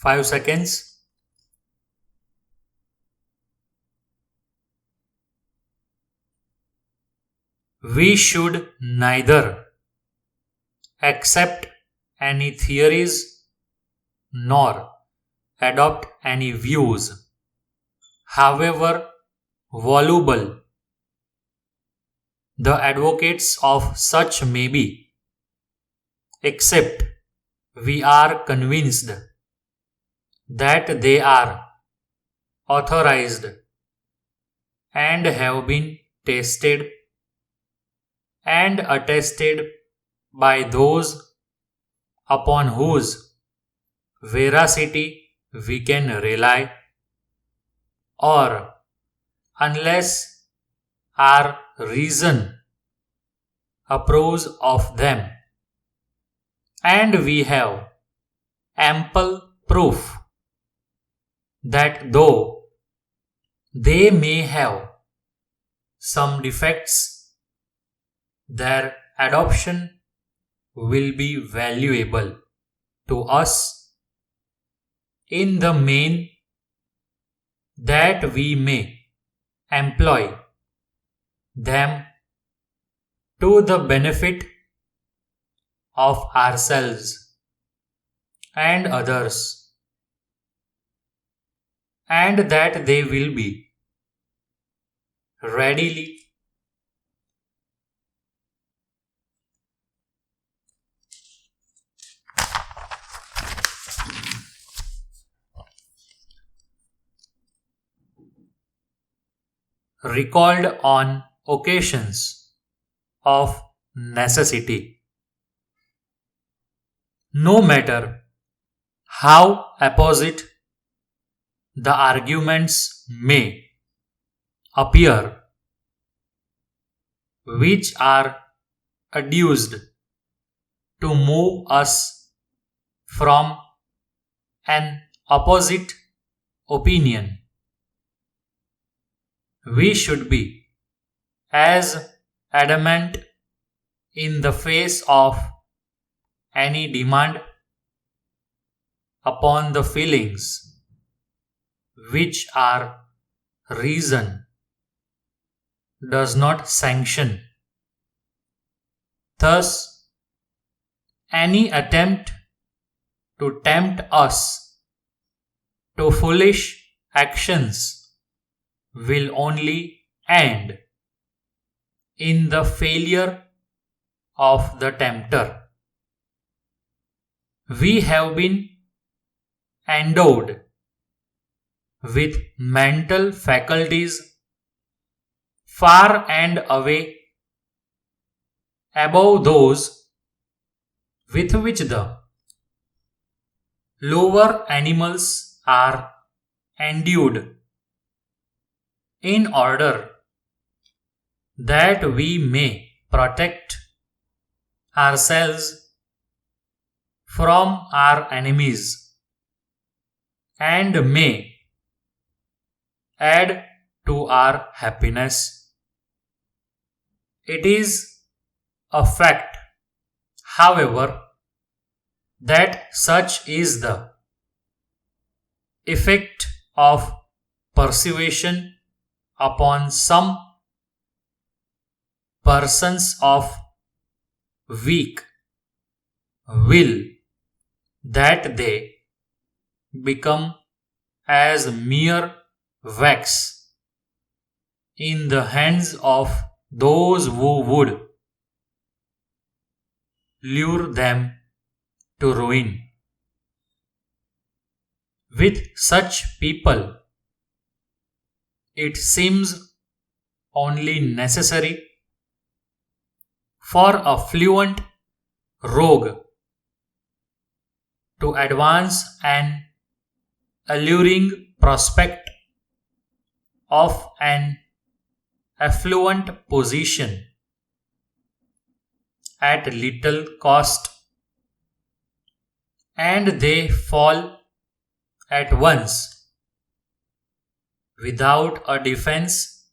5 seconds. We should neither accept any theories nor adopt any views, however voluble the advocates of such may be, except we are convinced that they are authorized and have been tested and attested by those upon whose veracity we can rely, or unless our reason approves of them, and we have ample proof that though they may have some defects, their adoption will be valuable to us in the main, that we may employ them to the benefit of ourselves and others, and that they will be readily recalled on occasions of necessity. No matter how opposite the arguments may appear which are adduced to move us from an opposite opinion, we should be as adamant in the face of any demand upon the feelings which our reason does not sanction. Thus, any attempt to tempt us to foolish actions will only end in the failure of the tempter. We have been endowed with mental faculties far and away above those with which the lower animals are endued, in order that we may protect ourselves from our enemies and may add to our happiness. It is a fact, however, that such is the effect of persuasion upon some persons of weak will that they become as mere wax in the hands of those who would lure them to ruin. With such people, it seems only necessary for a fluent rogue to advance an alluring prospect of an affluent position at little cost, and they fall at once without a defense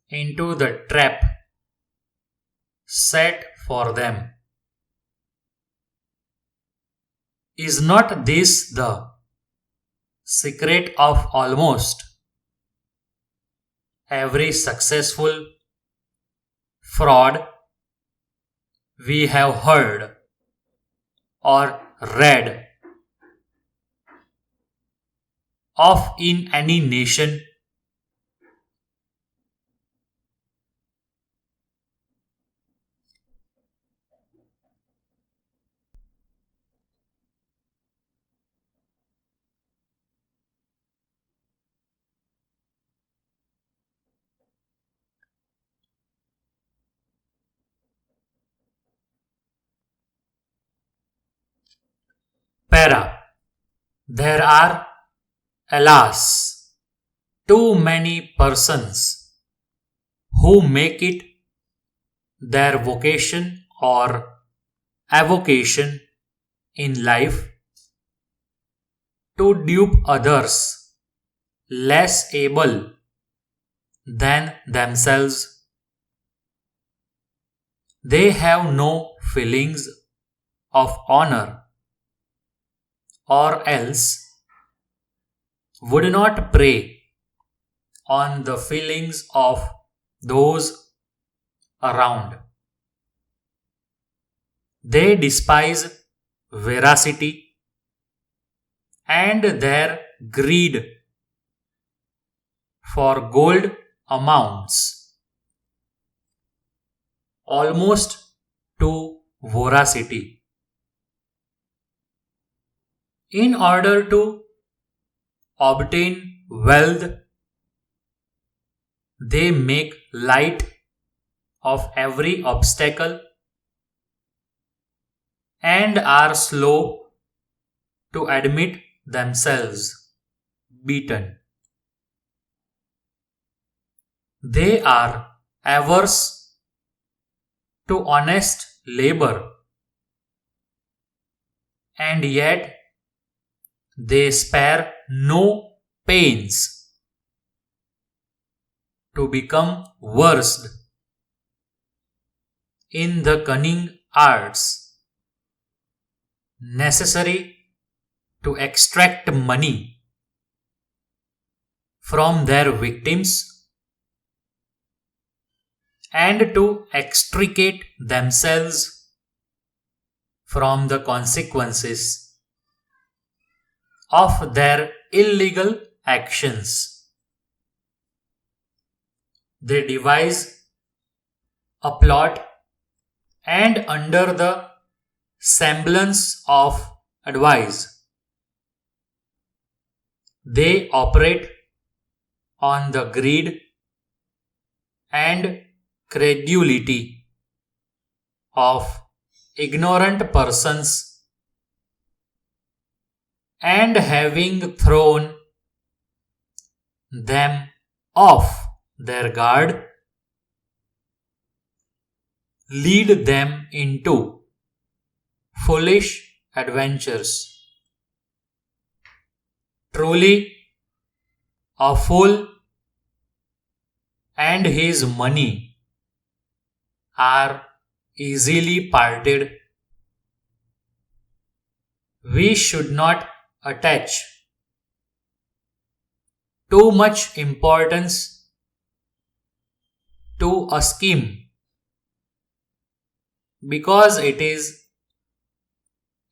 into the trap set for them. Is not this the secret of almost every successful fraud we have heard or read of in any nation? Para. There are, alas, too many persons who make it their vocation or avocation in life to dupe others less able than themselves. They have no feelings of honor or else would not prey on the feelings of those around. They despise veracity and their greed for gold amounts almost to voracity. In order to obtain wealth, they make light of every obstacle and are slow to admit themselves beaten. They are averse to honest labor, and yet they spare no pains to become versed in the cunning arts necessary to extract money from their victims and to extricate themselves from the consequences of their illegal actions. They devise a plot and under the semblance of advice, they operate on the greed and credulity of ignorant persons, and having thrown them off their guard, lead them into foolish adventures. Truly, a fool and his money are easily parted. We should not attach too much importance to a scheme because it is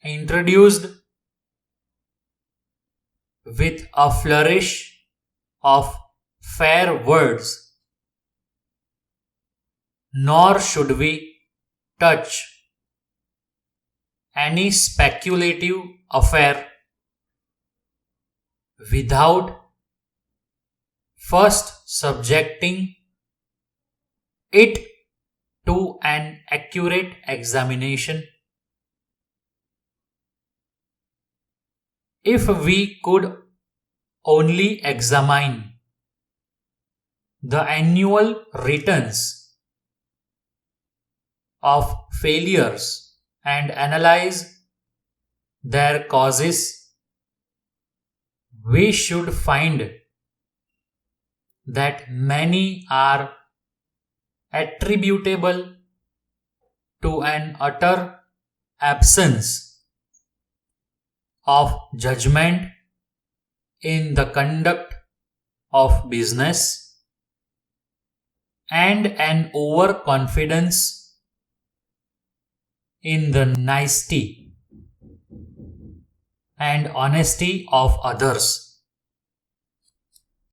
introduced with a flourish of fair words, nor should we touch any speculative affair without first subjecting it to an accurate examination. If we could only examine the annual returns of failures and analyze their causes, we should find that many are attributable to an utter absence of judgment in the conduct of business, and an overconfidence in the nicety and honesty of others.